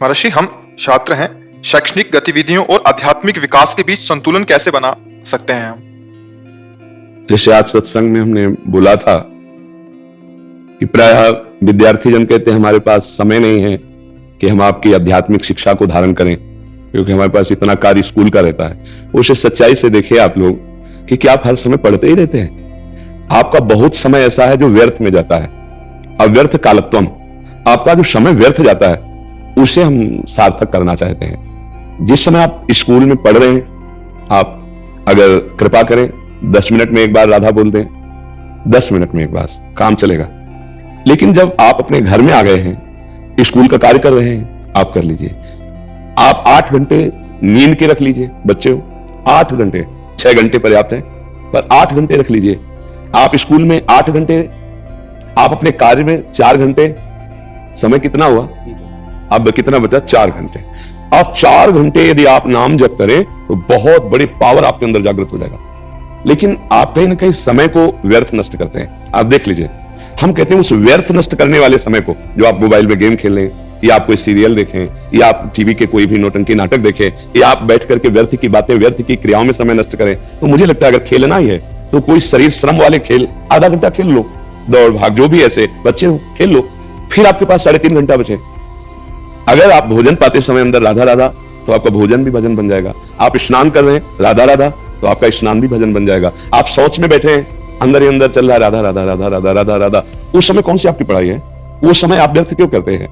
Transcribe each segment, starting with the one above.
महर्षि, हम छात्र हैं, शैक्षणिक गतिविधियों और आध्यात्मिक विकास के बीच संतुलन कैसे बना सकते हैं हम? जैसे आज सत्संग में हमने बोला था कि प्रायः विद्यार्थी जन कहते हैं हमारे पास समय नहीं है कि हम आपकी आध्यात्मिक शिक्षा को धारण करें, क्योंकि हमारे पास इतना कार्य स्कूल का रहता है। उसे सच्चाई से देखिए आप लोग कि क्या आप हर समय पढ़ते ही रहते हैं? आपका बहुत समय ऐसा है जो व्यर्थ में जाता है। अव्यर्थ कालत्वम, आपका जो समय व्यर्थ जाता है उसे हम सार्थक करना चाहते हैं। जिस समय आप स्कूल में पढ़ रहे हैं, आप अगर कृपा करें 10 मिनट में एक बार राधा बोल दें, 10 मिनट में एक बार, काम चलेगा। लेकिन जब आप अपने घर में आ गए हैं, स्कूल का कार्य कर रहे हैं, आप कर लीजिए। आप 8 घंटे नींद के रख लीजिए। बच्चे हो, 8 घंटे, 6 घंटे पर्याप्त है, पर 8 घंटे रख लीजिए। आप स्कूल में 8 घंटे, आप अपने कार्य में 4 घंटे, समय कितना हुआ? अब कितना बचा? 4 घंटे। आप 4 घंटे यदि आप नाम जप करें तो बहुत बड़ी पावर आपके अंदर जागृत हो जाएगा। लेकिन आप कहीं ना कहीं समय को व्यर्थ नष्ट करते हैं। आप देख लीजिए, हम कहते हैं उस व्यर्थ नष्ट करने वाले समय को, जो आप मोबाइल में गेम खेलें, या आप कोई सीरियल देखें, या आप टीवी के कोई भी नौटंकी नाटक देखें, या आप बैठ करके व्यर्थ की बातें, व्यर्थ की क्रियाओं में समय नष्ट करें, तो मुझे लगता है अगर खेलना ही है तो कोई शरीर श्रम वाले खेल आधा घंटा खेल लो, दौड़ भाग, जो भी ऐसे बच्चे हो खेल लो, फिर आपके पास 3.5 घंटा बचे। अगर आप भोजन पाते समय अंदर राधा राधा, तो आपका भोजन भी भजन बन जाएगा। आप स्नान कर रहे हैं राधा राधा, तो आपका स्नान भी भजन बन जाएगा। आप शौच में बैठे हैं, अंदर ही अंदर चल रहा है राधा राधा राधा राधा राधा राधा, उस समय कौन सी आपकी पढ़ाई है? वो समय आप व्यर्थ क्यों करते हैं?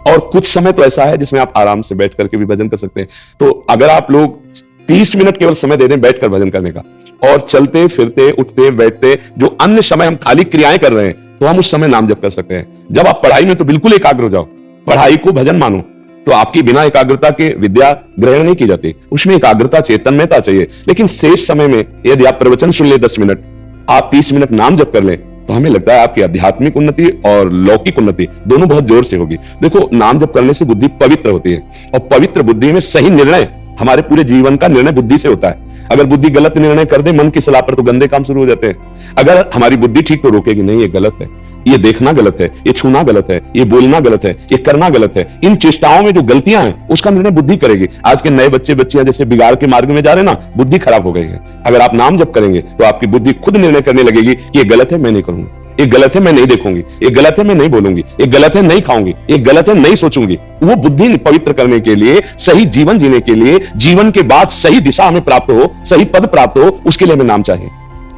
और कुछ समय तो ऐसा है जिसमें आप आराम से बैठ करके भी भजन कर सकते हैं। तो अगर आप लोग 30 मिनट केवल समय दे दें बैठकर भजन करने का, और चलते फिरते उठते बैठते जो अन्य समय हम खाली क्रियाएं कर रहे हैं, तो हम उस समय नाम जप कर सकते हैं। जब आप पढ़ाई में तो बिल्कुल एकाग्र हो जाओ, पढ़ाई को भजन मानो, तो आपकी बिना एकाग्रता के विद्या ग्रहण नहीं की जाती। उसमें एकाग्रता, चैतन्यता चाहिए। लेकिन शेष समय में यदि आप प्रवचन सुन ले 10 मिनट, आप 30 मिनट नाम जप कर ले, तो हमें लगता है आपकी आध्यात्मिक उन्नति और लौकिक उन्नति दोनों बहुत जोर से होगी। देखो, नाम जप करने से बुद्धि पवित्र होती है, और पवित्र बुद्धि में सही निर्णय, हमारे पूरे जीवन का निर्णय बुद्धि से होता है। अगर बुद्धि गलत निर्णय कर दे मन की सलाह पर, तो गंदे काम शुरू हो जाते हैं। अगर हमारी बुद्धि ठीक तो रोकेगी, नहीं ये गलत है, ये देखना गलत है, ये छूना गलत है, ये बोलना गलत है, ये करना गलत है। इन चेष्टाओं में जो गलतियां हैं उसका निर्णय बुद्धि करेगी। आज के नए बच्चे बच्चियां जैसे बिगाड़ के मार्ग में जा रहे हैं ना, बुद्धि खराब हो गई है। अगर आप नाम जप करेंगे तो आपकी बुद्धि खुद निर्णय करने लगेगी कि ये गलत है, मैं नहीं करूंगी, ये गलत है, मैं नहीं देखूंगी, ये गलत है, मैं नहीं बोलूंगी, ये गलत है, नहीं खाऊंगी, ये गलत है, नहीं सोचूंगी। वो बुद्धि पवित्र करने के लिए, सही जीवन जीने के लिए, जीवन के बाद सही दिशा हमें प्राप्त हो, सही पद प्राप्त हो, उसके लिए हमें नाम चाहिए।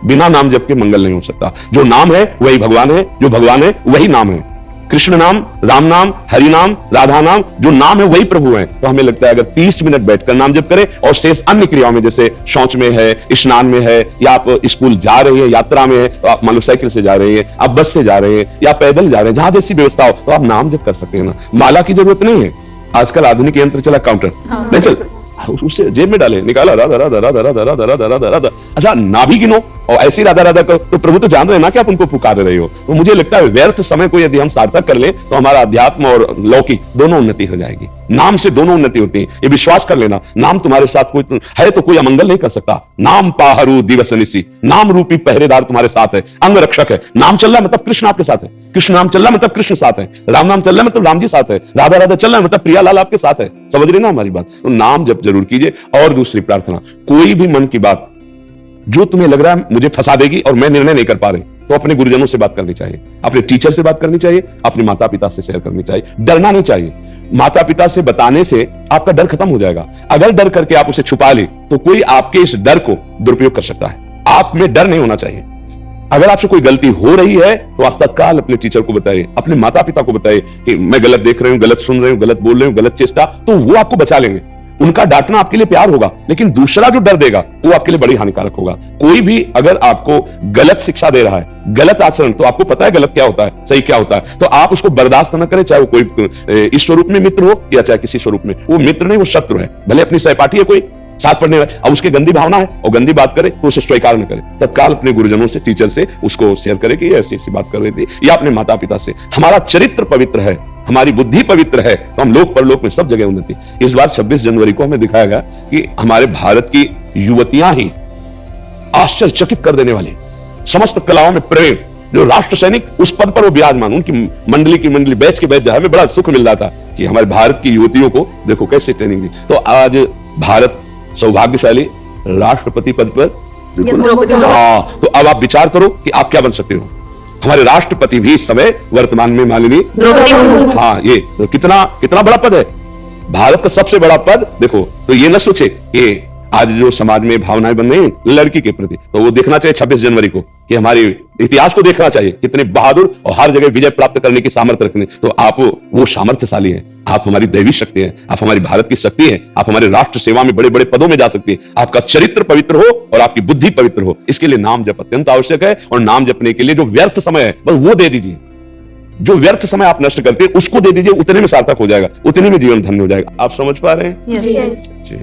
बिना नाम जप के मंगल नहीं हो सकता। जो नाम है वही भगवान है, जो भगवान है वही नाम है। कृष्ण नाम, राम नाम, हरि नाम, राधा नाम, जो नाम है वही प्रभु है। तो हमें लगता है अगर 30 मिनट बैठकर नाम जप करें, और शेष अन्य क्रियाओं में, जैसे शौच में है, स्नान में है, या आप स्कूल जा रहे हैं, यात्रा में है, तो आप मान लो साइकिल से जा रहे हैं, आप बस से जा रहे हैं, या पैदल जा रहे हैं, जहां जैसी व्यवस्था हो, तो आप नाम जप कर सकते हैं ना। माला की जरूरत नहीं है। आजकल आधुनिक यंत्र चला, काउंटर नहीं चल, उससे जेब में डाले, निकाला राधा राधा राधा राधा राधा राधा राधा राधा। अच्छा, ना भी गिनो और ऐसी राधा राधा करो, तो प्रभु तो जान रहे हैं ना कि आप उनको पुकार रहे हो। तो मुझे लगता है व्यर्थ समय को यदि हम सार्थक कर ले, तो हमारा अध्यात्म और लौकिक दोनों उन्नति हो जाएगी। नाम से दोनों उन्नति होती है, ये विश्वास कर लेना। नाम तुम्हारे साथ कोई है तो कोई अमंगल नहीं कर सकता। नाम पाहरू दिवस निसी, नाम रूपी पहरेदार तुम्हारे साथ है, अंग रक्षक है। नाम चल रहा है मतलब कृष्ण आपके साथ है, कृष्ण नाम चल रहा है मतलब कृष्ण साथ है, राम नाम चल रहा है मतलब राम जी साथ है, राधा राधा चल रहा है मतलब प्रियालाल आपके साथ है। समझ रहे ना हमारी बात? तो नाम जप जरूर कीजिए। और दूसरी प्रार्थना, कोई भी मन की बात जो तुम्हें लग रहा है मुझे फंसा देगी और मैं निर्णय नहीं कर पा रही, तो अपने गुरुजनों से बात करनी चाहिए, अपने टीचर से बात करनी चाहिए, अपने माता पिता से शेयर करनी चाहिए। डरना नहीं चाहिए। माता पिता से बताने से आपका डर खत्म हो जाएगा। अगर डर करके आप उसे छुपा ले, तो कोई आपके इस डर को दुरुपयोग कर सकता है। आप में डर नहीं होना चाहिए। अगर आपसे कोई गलती हो रही है, तो आप तत्काल अपने टीचर को बताइए, अपने माता पिता को बताइए कि मैं गलत देख रही हूं, गलत सुन रही हूं, गलत बोल रही हूं, गलत चेष्टा, तो वो आपको बचा लेंगे। उनका डांटना आपके लिए प्यार होगा, लेकिन दूसरा जो डर देगा वो आपके लिए बड़ी हानिकारक होगा। कोई भी अगर आपको गलत शिक्षा दे रहा है, गलत आचरण, तो आपको पता है गलत क्या होता है, सही क्या होता है, तो आप उसको बर्दाश्त न करें। चाहे वो कोई इस स्वरूप में मित्र हो या चाहे किसी स्वरूप में, वो मित्र नहीं, वो शत्रु है। भले अपनी सहपाठी है, कोई साथ पढ़ने वाले, अब उसकी गंदी भावना है और गंदी बात करे, तो उसे स्वीकार न करे। तत्काल अपने गुरुजनों से, टीचर से उसको शेयर करे कि ऐसी ऐसी बात कर रही थी, या अपने माता पिता से। हमारा चरित्र पवित्र है, हमारी बुद्धि पवित्र है, तो हम लोक परलोक में सब जगह उन्नति। इस बार 26 जनवरी को हमें दिखाया गया कि हमारे भारत की युवतियां ही आश्चर्यचकित कर देने वाली, समस्त कलाओं में प्रवीण, जो राष्ट्र सैनिक उस पद पर वो विराजमान, उनकी मंडली की मंडली बैच के बैच जा, हमें बड़ा सुख मिल रहा था। कि हमारे भारत की युवतियों को देखो कैसे ट्रेनिंग दी। तो आज भारत सौभाग्यशाली राष्ट्रपति पद पर, हाँ, तो अब आप विचार करो कि आप क्या बन सकते हो। हमारे राष्ट्रपति भी इस समय वर्तमान में माननीय द्रौपदी मुर्मू, हाँ, ये तो कितना बड़ा पद है, भारत का सबसे बड़ा पद। देखो तो ये न सोचे कि आज जो समाज में भावनाएं बन रही लड़की के प्रति, तो वो देखना चाहिए 26 जनवरी को कि हमारे इतिहास को देखना चाहिए कितने बहादुर और हर जगह विजय प्राप्त करने की सामर्थ्य रखने। तो आप वो सामर्थ्यशाली हैं, आप हमारी दैवी शक्ति हैं, आप हमारी भारत की शक्ति हैं, आप हमारे राष्ट्र सेवा में बड़े बड़े पदों में जा सकती हैं। आपका चरित्र पवित्र हो और आपकी बुद्धि पवित्र हो, इसके लिए नाम जप अत्यंत आवश्यक है। और नाम जपने के लिए जो व्यर्थ समय है बस वो दे दीजिए, जो व्यर्थ समय आप नष्ट करते हैं उसको दे दीजिए, उतने में सार्थक हो जाएगा, उतने में जीवन धन्य हो जाएगा। आप समझ पा रहे हैं? Yes. जी।